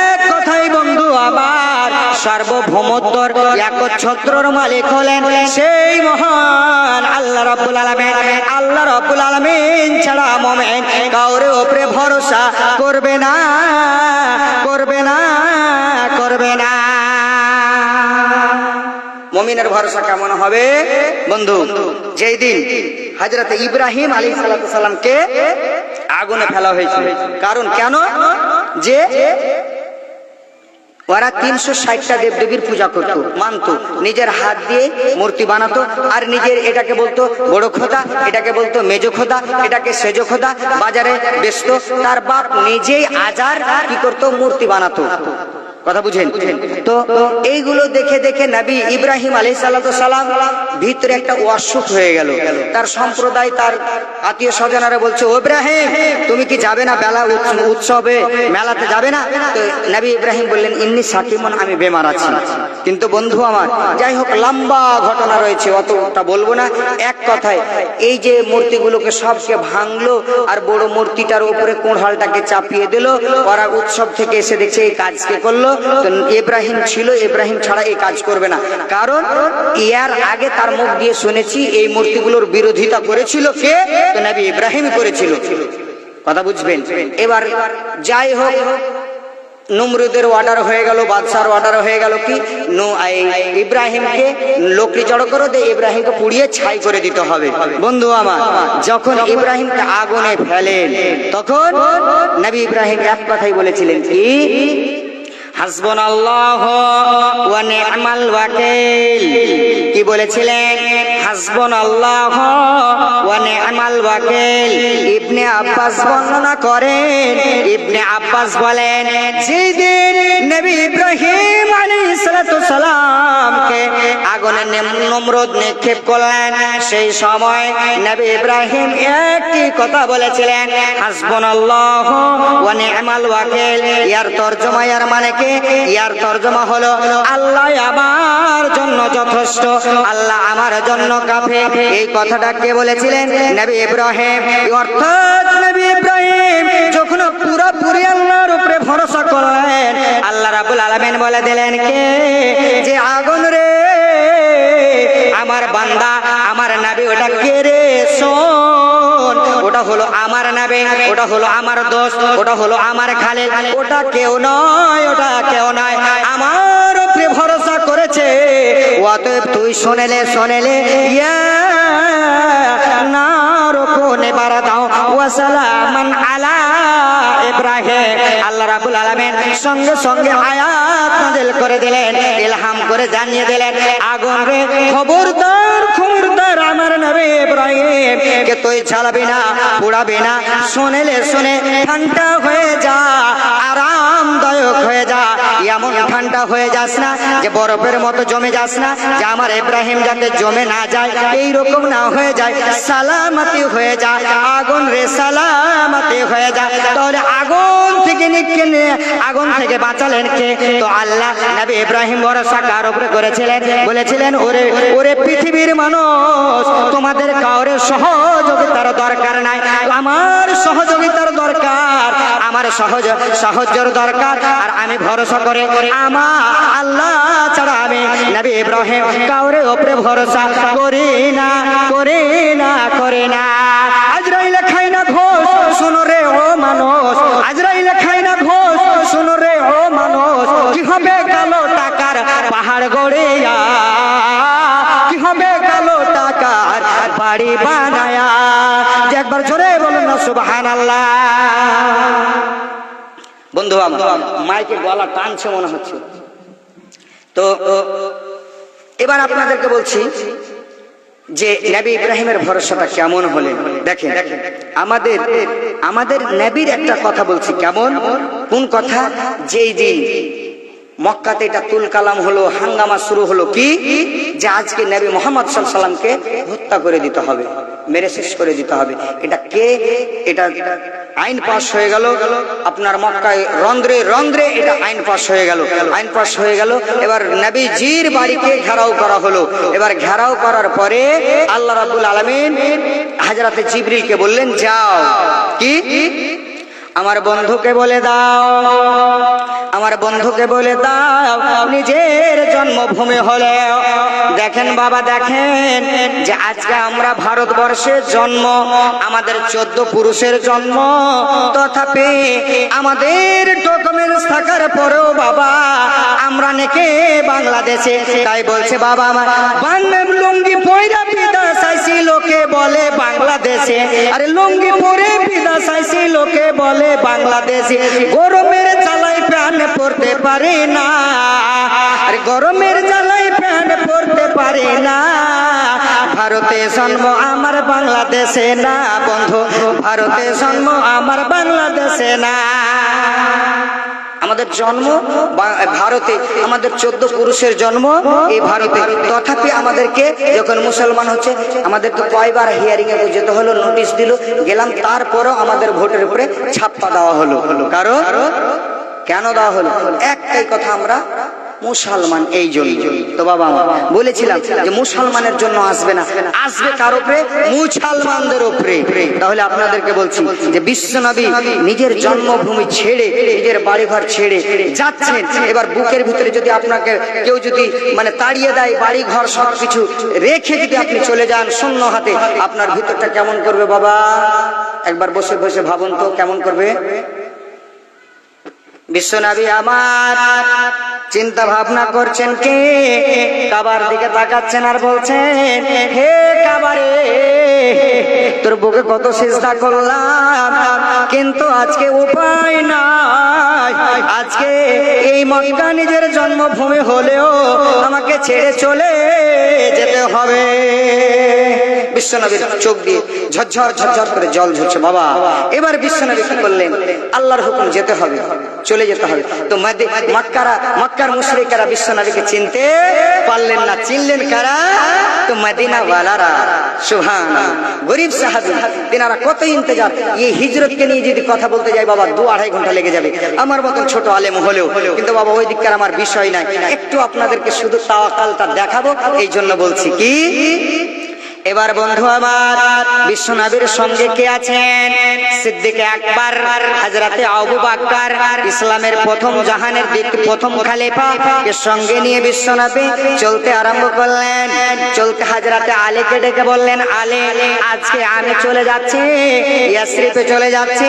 এক কথাই বন্ধু আবার সার্বভৌমত্বর একচ্ছত্রর মালিক হলেন সেই মহান আল্লাহ রাব্বুল আলামিন। আল্লাহ রাব্বুল আলামিন ছাড়া মুমিন কাউরে উপরে ভরসা করবে না। মুমিনের ভরসা কেমন হবে বন্ধু? যেই দিন হযরত ইব্রাহিম আলাইহিস সালামকে আগুনে ফেলা হয়েছিল। কারণ কেন? যে ওরা 360টা দেবদেবীর পূজা করতো, মানতো, নিজের হাত দিয়ে মূর্তি বানাতো, আর নিজের এটাকে বলতো বড় খোদা, এটাকে বলতো মেজো খোদা, এটাকে সেজো খোদা, বাজারে বেচতো। তার বাপ নিজেই আজার কি করতো? মূর্তি বানাতো। কথা বুঝেন তো? এইগুলো দেখে দেখে নবী ইব্রাহিম আলাইহিস সালাম ভিতরে একটা অসুখ হয়ে গেল। তার সম্প্রদায়, তার আত্মীয় স্বজনেরা বলছে, ও ইব্রাহিম তুমি কি যাবে না বেলা উৎসবে, মেলাতে যাবে না? তো নবী ইব্রাহিম বললেন, ইন্নী সাকিমুন, আমি বেমার আছি। কিন্তু বন্ধু আমার, যাই হোক লম্বা ঘটনা রয়েছে, অতটা বলবো না। এক কথায় এই যে মূর্তিগুলোকে সবকে ভাঙলো আর বড় মূর্তিটার উপরে কুড়ালটাকে চাপিয়ে দিল। ওরা উৎসব থেকে এসে দেখছে এই কাজকে করলো। ইব্রাহিম ছিল, ইব্রাহিম ছাড়া এই কাজ করবে না। কারণ ইয়ার আগে তার মুখ দিয়ে শুনেছি এই মূর্তিগুলোর বিরোধিতা করেছিল কে? তো নবী ইব্রাহিম করেছিল। কথা বুঝবেন? এবার যাই হোক, নমরুদের অর্ডার হয়ে গেল, বাদশার অর্ডার হয়ে গেল কি ইব্রাহিমকে লোকরি জড়ো করো, দিয়ে ইব্রাহিমকে পুড়িয়ে ছাই করে দিতে হবে। বন্ধু আমার, যখন ইব্রাহিমকে আগুনে ফেলেন তখন নবী ইব্রাহিম এক কথাই বলেছিলেন কি? হাসবুনাল্লাহু ওয়া নি'মাল ওয়াকিল। কি বলেছিলেন? হাসবুনাল্লাহু ওয়া নি'মাল ওয়াকিল। ইবনে আব্বাস বর্ণনা করেন, ইবনে আব্বাস বলেন, যেদিন নবী ইব্রাহিম আলাইহিস সালামকে আগুনে নমরুদ নিক্ষেপ করলেন, সেই সময় নবী ইব্রাহিম একটি কথা বলেছিলেন, হাসবুনাল্লাহু ওয়া নি'মাল ওয়াকিল। ইয়ার তরজমা, ইয়ার মানে কি? ইয়ার তরজমা হলো আল্লাহ আমার জন্য যথেষ্ট, আল্লাহ আমার জন্য কাফি। এই কথাটা কে বলেছিলেন? নবী ইব্রাহিম। অর্থাৎ নবী ইব্রাহিম যখন পুরোপুরি আল্লাহর উপরে ভরসা করলেন, আল্লাহ রাব্বুল আলামিন বলে দিলেন কে? যে আগুন রে আমার বান্দা, আমার নবী, ওটা কে রে? শোন, ওটা হলো আমার নবী, ওটা হলো আমার দোস্ত, ওটা হলো আমার খালিল, ওটা কেউ নয়, ওটা কেউ নয়, আমার উপরে ভরসা করেছে। অতএব তুই শোনেলে ইয়া নারকু আগুনে বাড়া দাও ওয়া সালামান আলা ইব্রাহিম। আল্লাহ রাব্বুল আলামিন সঙ্গে সঙ্গে আয়াত নাযিল করে দিলেন, ইলহাম করে জানিয়ে দিলেন, আগুন রে খবরদার খবরদার আমার নবী ইব্রাহিম কে তুই জ্বালাবি না, পোড়াবি না, শুনেলে শুনে ঠান্ডা হয়ে যা, আরামদায়ক হয়ে যা, এমন ঠান্ডা হয়ে যাস না যে বরফের মতো জমে যাস না, যে আমার ইব্রাহিম যাতে জমে না যায় এইরকম না হয়ে যায়, সালামতি হয়ে যা, আগুন রে সালামতি হয়ে যা। তাহলে আগুন থেকে আগুন থেকে বাঁচালেন কে? তো আল্লাহ। নবী ইব্রাহিম ভরসা কার উপরে করেছিলেন? বলেছিলেন, ওরে ওরে পৃথিবীর মানুষ, তোমাদের কাউরে সহযোগিতার দরকার নাই, আমার সহযোগিতার দরকার, আমার সাহায্যের দরকার। আর আমি ভরসা করে আমার আল্লাহ ছাড়া আমি নবী ইব্রাহিম কাউরে উপরে ভরসা করি না, করি না, করি না। আজরাইল খাই না ঘোষ, শোনো রে ও মানুষ, আজরাইল খাই না ঘোষ, শোনো রে ও মানুষ, কি হবে কালো টাকার পাহাড় গড়িয়া, কি হবে কালো টাকার বাড়ি বানায়া। যে একবার জোরে বলুন না সুবহানাল্লাহ। বন্ধু মাইকে গলা টানছে মনে হচ্ছে। তো এবার আপনাদেরকে বলছি যে নবী ইব্রাহিমের ভরসাটা কেমন হলেন দেখেন। আমাদের নবীর একটা কথা বলছি, কেমন, কোন কথা? যেই দিন মক্কাতে এটা তুল কালাম হলো, হাঙ্গামা শুরু হলো, কি যে আজকে নবী মুহাম্মদ সাল্লাল্লাহু আলাইহি ওয়াসাল্লামকে হত্যা করে দিতে হবে, মেরে শেষ করে দিতে হবে। এটা কে? এটা আইন পাস হয়ে গেল আপনার মক্কায়, রন্ধ্রে রন্ধ্রে এটা আইন পাস হয়ে গেল, আইন পাস হয়ে গেল। এবার নবীজির বাড়িকে ঘেরাও করা হলো। এবার ঘেরাও করার পরে আল্লাহ রাব্বুল আলামিন হযরতে জিবরিলকে বললেন, যাও, কি আমার বন্ধুকে বলে দাও, আমার বন্ধুকে বলে দাও নিজের জন্মভূমি হলে। দেখেন বাবা, দেখেন যে আজকে আমরা ভারতবর্ষের জন্ম, আমাদের 14 পুরুষের জন্ম, তথাপি আমাদের ডকুমেন্টস থাকার পরেও বাবা আমরা নেকে বাংলাদেশে। তাই বলছে বাবা, আমার বাংলার লুঙ্গি পয়রা পিতা চাইছি লোকে বলে বাংলাদেশে, আরে লুঙ্গি পরে পিতা চাইছি লোকে বলে বাংলাদেশে। গরমের জ্বালাই প্যান্ট পরতে পারে না, আরে গরমের জ্বালাই প্যান্ট পরতে পারে না। ভারতে জন্ম আমার বাংলাদেশে না বন্ধু, ভারতে জন্ম আমার বাংলাদেশে না। আমাদের জন্ম ভারতে, আমাদের 14 পুরুষের জন্ম এই ভারতে, তথাপি আমাদেরকে যখন মুসলমান হচ্ছে আমাদেরকে কয়বার হিয়ারিং এ যেতে হলো, নোটিশ দিল, গেলাম, তারপরও আমাদের ভোটের উপরে ছাপ্পা দেওয়া হলো। কারণ কেন দেওয়া হলো? একটাই কথা, আমরা মুসলমান, এই জন্য। তো বাবা বলেছিলাম যে মুসলমানের জন্য আসবে না, আসবে কার উপরে? মুসলমানদের উপরে। তাহলে আপনাদেরকে বলছি যে বিশ্বনবী নিজের জন্মভূমি ছেড়ে, নিজের বাড়িঘর ছেড়ে যাচ্ছেন। এবার বুকের ভিতরে যদি আপনাকে কেউ যদি মানে তাড়িয়ে দেয়, বাড়ি ঘর সবকিছু রেখে যদি আপনি চলে যান শূন্য হাতে, আপনার ভিতরটা কেমন করবে বাবা? একবার বসে বসে ভাবুন তো কেমন করবে। বিশ্বনবী আমার চিন্তা ভাবনা করছেন, কে কাবার দিকে তাকাচ্ছেন আর বলছেন, হে কাবারে, তোর বুকে কত সিজদা করলাম, কিন্তু আজকে উপায় নাই, আজকে এই মক্কা নিজের জন্মভূমি হলেও আমাকে ছেড়ে চলে যেতে হবে। বিশ্বনবীর চোখ দিয়ে ঝরঝর ঝরঝর করে জল ঝরছে বাবা। এবার বিশ্বনবী কি করলেন? আল্লাহর হুকুম, যেতে হবে, চলে যেতে হবে। তো মক্কার মুশরিকরা বিশ্বনবীকে চিনতে পারলেন না। চিনলেন কারা? তো মদিনা ওয়ালারা। সুবহানাল্লাহ, গরিব সাহাবী, তিনারা কত ইন্তজার। এই হিজরতকে নিয়ে যদি কথা বলতে যাই বাবা 2-2.5 ঘন্টা লেগে যাবে, আমার মতন ছোট আলেম হলেও। কিন্তু বাবা ওই দিককার আমার বিষয় নাই, একটু আপনাদেরকে শুধু তাওয়াক্কালটা দেখাবো, এই জন্য বলছি। কি এবার বন্ধু আমার বিশ্বনবীর সঙ্গে কে আছেন? সিদ্দিক আকবর, হযরতে আবু বকর, ইসলামের প্রথম জাহানের প্রথম খলিফা এর সঙ্গে নিয়ে বিশ্বনবী চলতে আরম্ভ করলেন। চলতে হযরতে আলীকে ডেকে বললেন, আলী আজকে আমি চলে যাচ্ছি, ইয়াসরিবে চলে যাচ্ছি।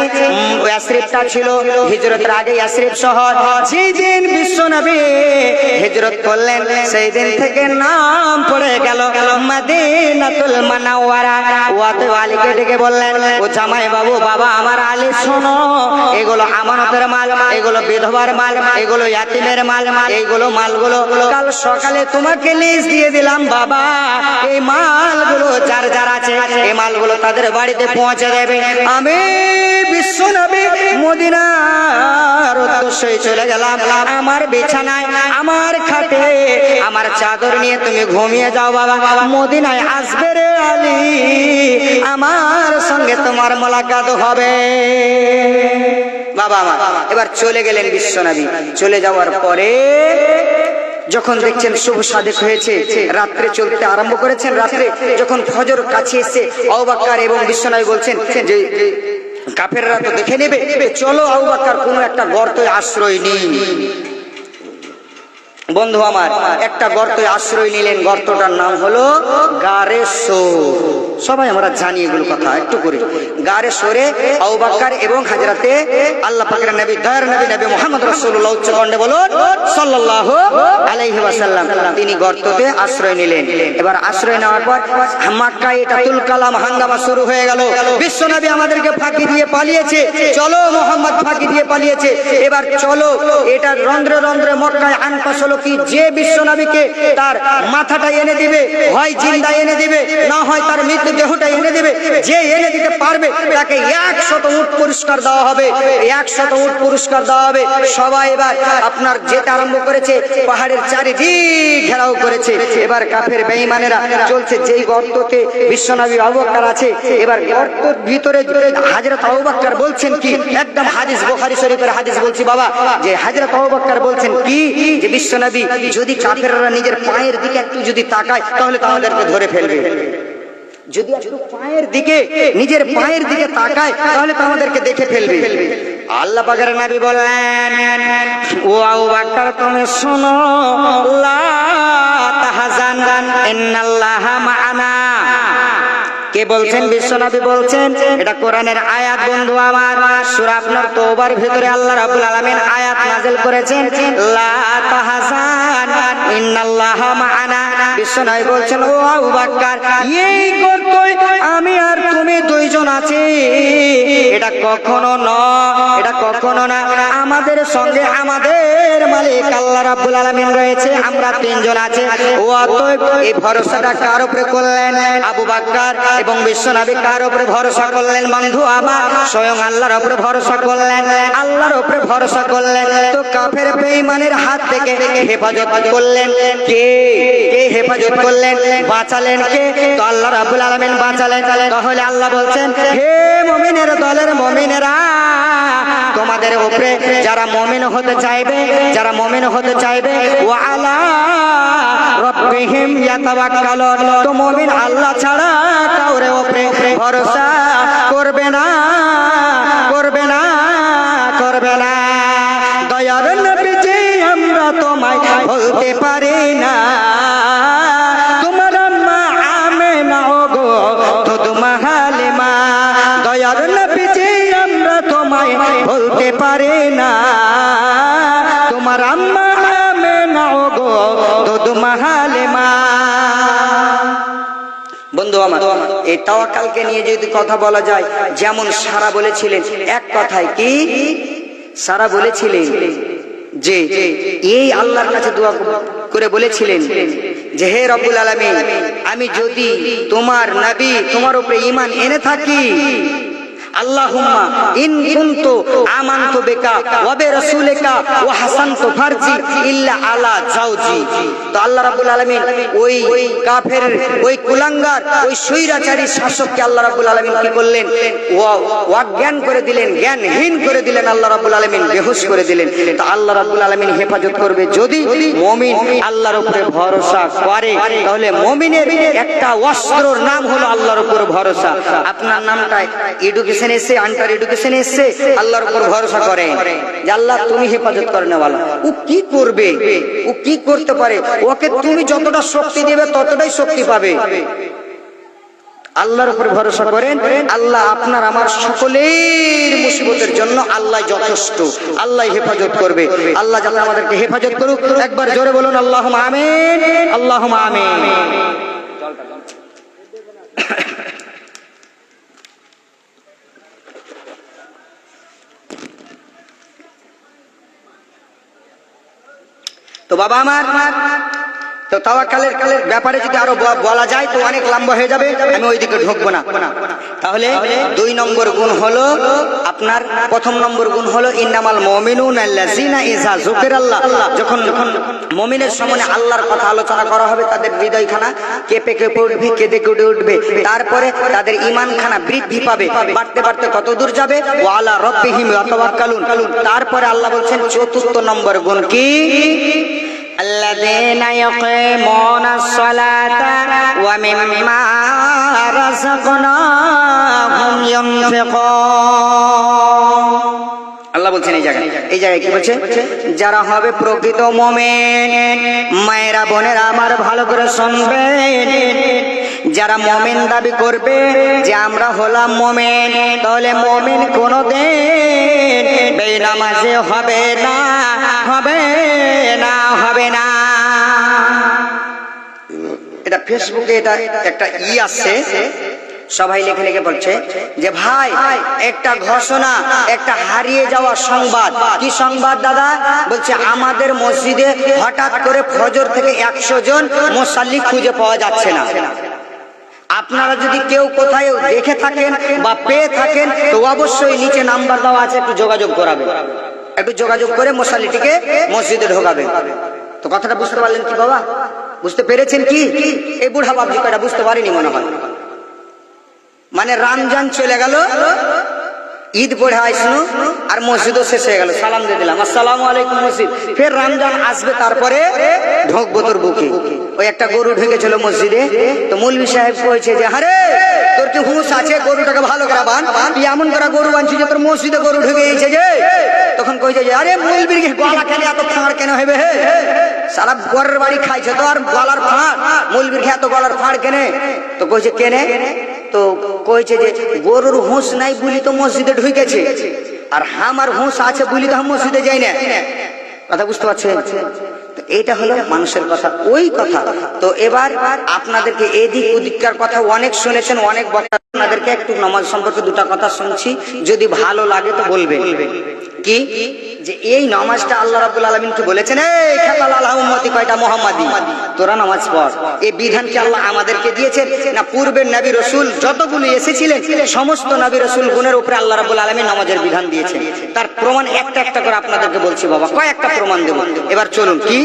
ইয়াসরিবটা ছিল হিজরতের আগে ইয়াসরিব শহর। যেই দিন বিশ্বনবী হিজরত করলেন সেই দিন থেকে নাম পড়ে গেল মদিনাতুল মুনাওয়ারা। ওয়াতে আলীকে ডেকে বললেন, ও জামাই বাবু, বাবা আমার আলী শোনো, এগুলো আমানতের মাল, এগুলো বিধবার মাল, এগুলো ইয়াতিমের মাল, এইগুলো মালগুলো কাল সকালে তোমাকে লিস্ট দিয়ে দিলাম বাবা। এই মালগুলো যার যার আছে এই মালগুলো তাদের বাড়িতে পৌঁছে দেবে। আমি বিশ্বনবী মদিনার উদ্দেশ্যে চলে গেলাম। আমার বিছানায়, আমার খাটে, আমার চাদর নিয়ে তুমি ঘুমিয়ে যাও বাবা। মদিনায় আসবে রে আলী, আমার সঙ্গে তোমার মোলাকাত হবে। বাবা আমার এবার চলে গেলেন বিশ্বনবী। চলে যাওয়ার পরে যখন দেখছেন শুভ সাদেক হয়েছে, রাত্রে চলতে আরম্ভ করেছেন। রাত্রে যখন ফজর কাছে এসে আবু বকর এবং বিশ্বনবী বলছেন যে কাফেররা তো দেখে নেবে, চলো আবু বকর কোনো একটা গর্তে আশ্রয় নিই। বন্ধু আমার একটা গর্তে আশ্রয় নিলেন। গর্তটার নাম হলো গারে সোর। সবাই আমরা জানি এগুলো কথা, একটু করে। গারে সোরে আবু বকর এবং হযরতে আল্লাহ পাকের নবী, দয়ার নবী, নবী মুহাম্মদ রাসূলুল্লাহ, উচ্চ কণ্ঠে বলুন সাল্লাল্লাহু আলাইহি ওয়াসাল্লাম, তিনি গর্ততে আশ্রয় নিলেন। এবার আশ্রয় নেওয়ার পর মক্কায় এটাতুল কালাম হাঙ্গামা শুরু হয়ে গেল। বিশ্বনবী আমাদেরকে ফাঁকি দিয়ে পালিয়েছে, চলো মুহাম্মদ ফাঁকি দিয়ে পালিয়েছে, এবার চলো। এটা রন্ধ্রে রন্ধ্রে মক্কায় আনপাস হলো কি, যে বিশ্বনবীকে তার মাথাটা এনে দিবে, হয় জিন্দা এনে দিবে, না হয় তার মৃত্যু দেহটা এনে দিবে। যে এনে দিতে পারবে তাকে 100 উট পুরস্কার দেওয়া হবে, 100 উট পুরস্কার দেওয়া হবে। সবাই এবার আপনার যেতে আরম্ভ করেছে, পাহাড়ের চারিদিক ঘেরাও করেছে। এবার কাফের বেঈমানেরা চলছে। যেই গর্ততে বিশ্বনবী আবু বকর আছে, এবার গর্তের ভিতরে হযরত আবু বকর বলছেন কি, একদম হাদিস, বুখারী শরীফের হাদিস বলছি বাবা, যে হযরত আবু বকর বলছেন কি, যে বিশ্বনবী যদি কাফেররা নিজের পায়ের দিকে একটু যদি তাকায় তাহলে আমাদেরকে ধরে ফেলবে। যদি একটু পায়ের দিকে, নিজের পায়ের দিকে তাকায় তাহলে তো আমাদেরকে দেখে ফেলবে। আল্লাহ পাকের নবী বললেন, ও আবু বকর তুমি শোনো, লা তাহজান ইন্নাল্লাহা মা'ানা। কে বলছেন? বিশ্বনবী বলছেন। এটা কোরআনের আয়াত বন্ধু আমার। সূরা আপনার তওবার ভিতরে আল্লাহ রাব্বুল আলামিন আয়াত নাযিল করেছেন, লা তাহজান ইন্নাল্লাহা মা'ানা। বিশ্বনবী বলছেন, ও আবু বকর, এই গর্তই আমি আর তুমি দুইজন আছি। এটা কখনো নয়, এটা কখনো না। আমাদের সঙ্গে আমাদের মালিক আল্লাহ রাব্বুল আলামিন রয়েছে, আমরা তিনজন আছি। ও অতএব এই ভরসাটা কার উপরে করলেন? আবু বকর এবং বিশ্বনবী কার উপরে ভরসা করলেন? বন্ধু আমার স্বয়ং আল্লাহর উপরে ভরসা করলেন, আল্লাহর উপরে ভরসা করলেন। তো কাফের বেঈমানের হাত থেকে হেফাজত করলেন কে? কে হেফাজত করলেন, বাঁচালেন কে? তো আল্লাহ রাব্বুল আলামিন বাঁচালেন। তাহলে আল্লাহ বলছেন, হে মুমিনের দলের মুমিনেরা, তোমাদের উপরে যারা মুমিন হতে চাইবে, যারা মুমিন হতে চাইবে, ওয়া আলা রাব্বিহিম ইয়াতাওয়াক্কালুন, তো মুমিন আল্লাহ ছাড়া কাউরে উপরে ভরসা করবে না, করবে না, করবে না। দয়ার নবীজি আমরা তোমায় বলতে পারি না, তোমার আম্মা আমেনা ওগো দুধ হালিমা। দয়ার নবীজি আমরা তোমায় বলতে পারি না, তোমার আম্মা আমেনা ওগো দুধ হালিমা। বন্ধু আমার এই তাওয়াক্কালকে নিয়ে যদি কথা বলা যায়, যেমন সারা বলেছিলেন এক কথায়, কি সারা বলেছিলেন যে এই আল্লাহর কাছে দোয়া করে বলেছিলেন যে হে রব্বুল আলামিন, আমি যদি তোমার নবী, তোমার উপরে ঈমান এনে থাকি, আল্লাহুম্মা ইন কুনতু আমানতু বিকা ওয়া বিরাসূলিকা ওয়া হাসানতু ফারজি ইল্লা আলা জাওজি। তো আল্লাহ রাব্বুল আলামিন ওই কাফের, ওই কুলাঙ্গার, ওই স্বৈরাচারী শাসককে আল্লাহ রাব্বুল আলামিন কি করলেন? অজ্ঞান করে দিলেন, জ্ঞানহীন করে দিলেন। আল্লাহ রাব্বুল আলামিন বেহুশ করে দিলেন। তো আল্লাহ রাব্বুল আলামিন হেফাজত করবে যদি মুমিন আল্লাহর উপরে ভরসা করে। তাহলে মুমিনের একটা অস্ত্রর নাম হলো আল্লাহর উপর ভরসা। আপনার নামটা এডুকেশন এসে, আন্টার এডুকেশন এসে, আল্লাহর উপর ভরসা করে যে আল্লাহ তুমি হেফাজত করে নেওয়ালা। ও কি করবে, ও কি করতে পারে, ওকে তুমি যতটা শক্তি দেবে ততটাই শক্তি পাবে। আল্লাহর উপর ভরসা করেন, আল্লাহ আপনার আমার সকলের মুসিবতের জন্য আল্লাহ যথেষ্ট, আল্লাহ হেফাজত করবে। আল্লাহ যাতে আমাদেরকে হেফাজত করুক। একবার জোরে বলুন আল্লাহুম্মা আমিন, আল্লাহুম্মা আমিন। তো বাবা আমার, তো তাওয়াক্কালের ব্যাপারে যদি আরো বলা যায় তো অনেক লম্বা হয়ে যাবে, আমি ওইদিকে ঢুকবো না। তাহলে 2 নম্বর গুণ হলো আপনার, প্রথম নম্বর গুণ হলো ইন্নামাল মুমিনুনা আল্লাযিনা ইযা যুকিরাল্লাহ, যখন মুমিনের সামনে আল্লাহর কথা আলোচনা করা হবে তাদের হৃদয়খানা কেঁপে কেঁপে উঠবে, কেঁদে কেঁদে উঠবে, তারপরে তাদের ঈমানখানা বৃদ্ধি পাবে, বাড়তে বাড়তে কত দূর যাবে, ওয়া আলা রাব্বিহিম ইয়াতাওয়াক্কালুন। তারপরে আল্লাহ বলছেন চতুর্থ নম্বর গুণ কি, الذين يقيمون الصلاة ومما رزقناهم ينفقون। আল্লাহ বলছেন এই জায়গায় কি বলছে, যারা হবে প্রকৃত মুমিন, মায়েরা বোনেরা আমার ভালো করে শুনবেন, যারা মুমিন দাবি করবে যে আমরা হলাম মুমিন, তাহলে মুমিন কোনদিন বেনামাজি হবে না, হবে না, হবে না। এটা ফেসবুকে এটা একটা আছে, সবাই লিখে লিখে বলছে যে ভাই একটা ঘোষণা, একটা হারিয়ে যাওয়া সংবাদ। কি সংবাদ দাদা? বলছে আমাদের মসজিদে হঠাৎ করে ফজর থেকে 100 জন মুসাল্লি খুঁজে পাওয়া যাচ্ছে না। আপনারা যদি কেউ কোথায় দেখে থাকেন বা পেয়ে থাকেন তো অবশ্যই নিচে নাম্বার দেওয়া আছে, একটু যোগাযোগ করাবেন, একটু যোগাযোগ করে মুসাল্লিটিকে মসজিদে ঢোকাবেন। তো কথাটা বুঝতে পারলেন কি বাবা? বুঝতে পেরেছেন কি? এই বুড়া বাবজি কয়টা বুঝতে পারিনি মনে হয়। মানে রমজান চলে গেল, ঈদ পড়ে আসলো, আর মসজিদও শেষ হয়ে গেল, সালাম দিয়ে দিলাম আসসালামু আলাইকুম মসজিদ, ফের রমজান আসবে, তারপরে ঢোকবো তোর বুকে। ওই একটা গরু ঢুকেছিল মসজিদে, তো মৌলভী সাহেব কইছে যে আরে তোর কি হুঁশ আছে, গরুটাকে ভালো করে বান, তুই এমন করে গরু বানছিস যে তোর মসজিদে গরু ঢুকে গেছে যে। তখন কইছে যে আরে মৌলভীর গলা কেন এত ফাঁড় কেন হবে, হে সারা গরের বাড়ি খাইছে তো আর গলার ফাঁড়, মৌলভীর এত গলার ফাঁড় কেনে? তো কইছে কেনে? তো কইছে যে গরুর হুঁশ নাই বলি তো মসজিদে ঢুকেছে, আর আমার হুঁশ আছে বলি তো আমি মসজিদে যাই না। কথা বুঝতে পারছেন? এটা হলো মানুষের কথা, ওই কথা। তো এবার আপনাদেরকে এদিক ওদিককার কথা অনেক শুনেছেন, অনেক বক্তা, আপনাদেরকে একটু নামাজ সম্পর্কে 2টা কথা শুনছি, যদি ভালো লাগে তো বলবেন। কি যে এই নামাজটা আল্লাহ রাব্বুল আলামিন কি বলেছেন, এই খাতাল উম্মতি কয়টা মুহাম্মাদি, তোরা নামাজ পড়। এই বিধান কি আল্লাহ আমাদেরকে দিয়েছেন না পূর্বের নবী রাসূল যতগুলো এসেছিলেন সমস্ত নবী রাসূল গুণের উপরে আল্লাহ রাব্বুল আলামিন নামাজের বিধান দিয়েছেন? তার প্রমাণ একটা একটা করে আপনাদেরকে বলছি বাবা, কয়েকটা প্রমাণ দেব। এবার চলুন। কি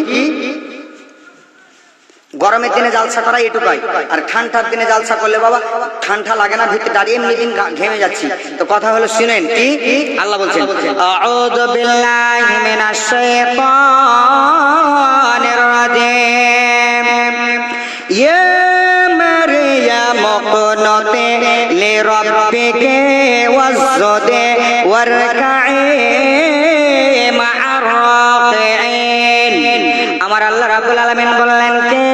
গরমের দিনে জালসা করা এটুকাই, আর ঠান্ডার দিনে জালসা করলে বাবা ঠান্ডা লাগে না, ভিতরে দাঁড়িয়ে এমনি দিন ঘেমে যাচ্ছি। তো কথা হলো শুনেন, কি আল্লাহ বলছেন, আউযু বিল্লাহি মিনাশ শাইতানির রাজিম, ইয়া মারইয়াম কুনুতি লিরাব্বিকি ওয়াসজুদি ওয়ারকাই মা'আর রাকিঈন। আমার আল্লাহ রাব্বুল আলামিন বললেন কে,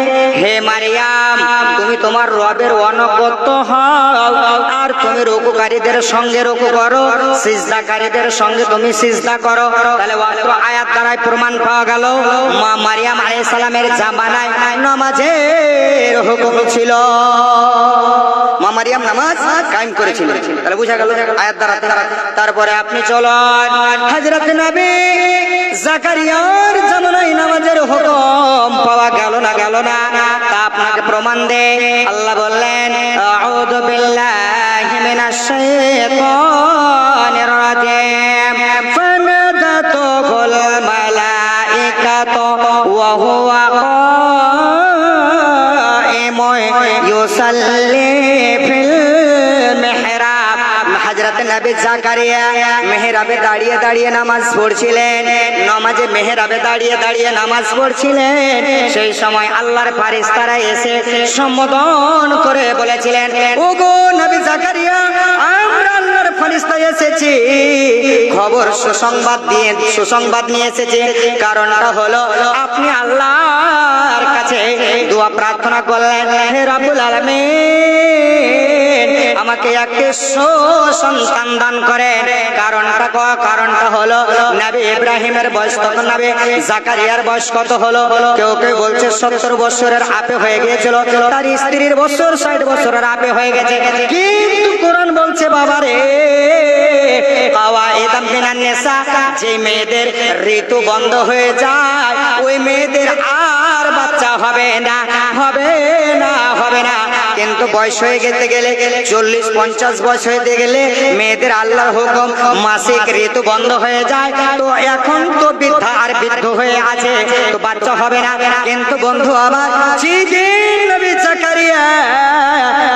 হে মারিয়াম তুমি তোমার রবের অনুগত হও, আর তুমি রুকুকারীদের সঙ্গে রুকু করো, সিজদাকারীদের সঙ্গে তুমি সিজদা করো। তাহলে অত্র আয়াত দ্বারাই প্রমাণ পাওয়া গেল মা মারিয়াম আলাইহিস সালামের জামানায় নামাজের হুকুম ছিল, মা মারিয়াম নামাজ কায়েম করেছিলেন। তাহলে বুঝা গেল আয়াত দ্বারা। তারপরে আপনি চলুন হযরত নবী জাকারিয়ার জামানায় নামাজের হুকুম পাওয়া গেল না, গেল না? তা আপনাকে প্রমাণ দে। আল্লাহ বললেন আউযু বিল্লাহি মিনাশ শাইতানির রাজিম, ফানাদাতুল মালাইকাতু ওয়া হুয়া কাইমুন ইউসাল্লি ফিল মিহরাব। হযরত নবী জাকারিয়া মেহরাবে দাঁড়িয়ে দাঁড়িয়ে নামাজ পড়ছিলেন, নামাজে মেহরাবে দাঁড়িয়ে দাঁড়িয়ে নামাজ পড়ছিলেন। সেই সময় আল্লাহর ফেরেশতারা এসে সম্বোধন করে বলেছিলেন, ওগো নবী জাকারিয়া, আমরা আল্লাহর ফেরেশতা এসেছি, খবর সুসংবাদ নিয়ে এসেছি। কারণটা হলো আপনি আল্লাহর কাছে দোয়া প্রার্থনা করলেন, হে রব্বুল আলামিন আমাকে একটি সন্তান দান করেন। কারণটা হলো নবী ইব্রাহিমের বয়স কত, নবী জাকারিয়ার বয়স কত হলো? কেউ কেউ বলছে 70 বছরের আপে হয়ে গিয়েছিল, তার স্ত্রীর বছর 60 বছরের আপে হয়ে গেছে। কিন্তু কোরআন বলছে বাবারে, যে মেয়েদের ঋতু বন্ধ হয়ে যায় ওই মেয়েদের আর বাচ্চা হবে না, হবে না, হবে না। কিন্তু বয়স হয়ে যেতে গেলে 40-50 বয়স হতে গেলে মেয়েদের আল্লাহর হুকুম মাসিক ঋতু বন্ধ হয়ে যায়। তো এখন তো বৃদ্ধা আর বৃদ্ধ হয়ে আছে, তো বাচ্চা হবে না। কিন্তু বন্ধু আমার, যেদিন নবী জাকারিয়া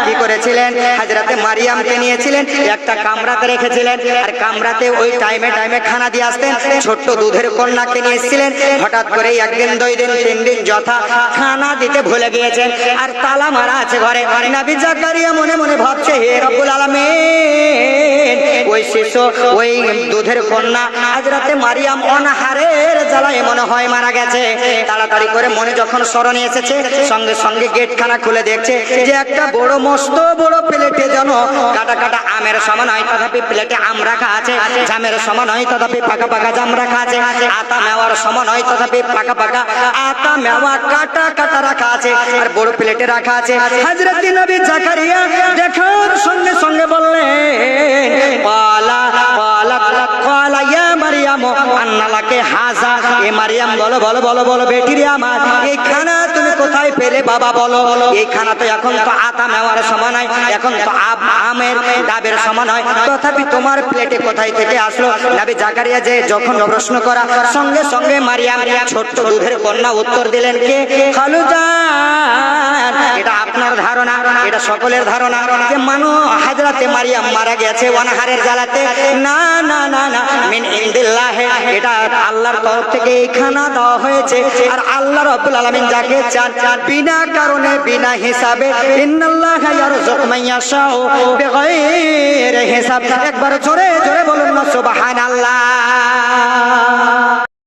কি করেছিলেন, হযরতে মারিয়ামকে নিয়েছিলেন, একটা কামরাতে রেখেছিলেন, আর কামরাতে ওই টাইমে খানা দিয়ে আসতেন। ছোট্ট দুধের কন্যাকে নিয়েছিলেন। হঠাৎ করে একদিন, 2 দিন, 3 দিন যথা খানা দিতে ভুলে গিয়েছেন, আর তালা মারা আছে ঘরে। নবী জাকারিয়া মনে মনে ভাবছে, হে রব্বুল আলামিন, ওই শিশু, ওই দুধের কন্যা হযরতে মারিয়াম অনাহারের জ্বালায় মনে হয় মারা গেছে। তাড়াতাড়ি করে মনে যখন স্মরণে এসেছে, সঙ্গে সঙ্গে গেট খানা খুলে দেখছে যে একটা বড় মস্ত বড় প্লেটে যেন কাটা কাটা আমের সমান হয় তথাপি প্লেটে আম রাখা আছে, জামের সমান হয় তথাপি পাকা পাকা জাম রাখা আছে, আতা মেওয়ার সমান হয় তথাপি পাকা পাকা আতা মেওয়া কাটা কাটা রাখা আছে, আর বড় প্লেটে রাখা আছে। হযরত নবী জাকারিয়া দেখার সঙ্গে সঙ্গে বললেন, পালা পালা পালা ইয়া মারিয়াম আন্না লাকে হাযা। এ মারিয়াম, বলো বলো বলো বলো বেটিরে আমার, এই খানা তুমি কোথায় পেলে বাবা? বলো, এই খানা তো এখন তো আতা মেওয়ার সমান হয়, এখন তো আমের ডাবের সমান হয়, তথাপি তোমার প্লেটে কোথায় থেকে আসলো? নবী জাকারিয়া যে যখন প্রশ্ন করা, সঙ্গে সঙ্গে মারিয়াম ছোট্ট দুধের কন্যা উত্তর দিলেন, কে? খালুজান। এটা আপনার ধারণা, এটা সকলের ধারণা যে হযরতে মারিয়াম মারা গেছে অনাহারের জ্বালাতে। না না না না, মিন ইনদিল্লাহ, এটা আল্লাহর তরফ থেকে এই খানা দেওয়া হয়েছে। আর আল্লাহ রাব্বুল আলামিন যাকে চান বিনা কারণে বিনা হিসাবে, ইন্নাল্লাহা ইয়ারযুকু মান ইয়াশাউ বিগাইরি হিসাব। একবার জোরে জোরে বলুন না সুবহানাল্লাহ।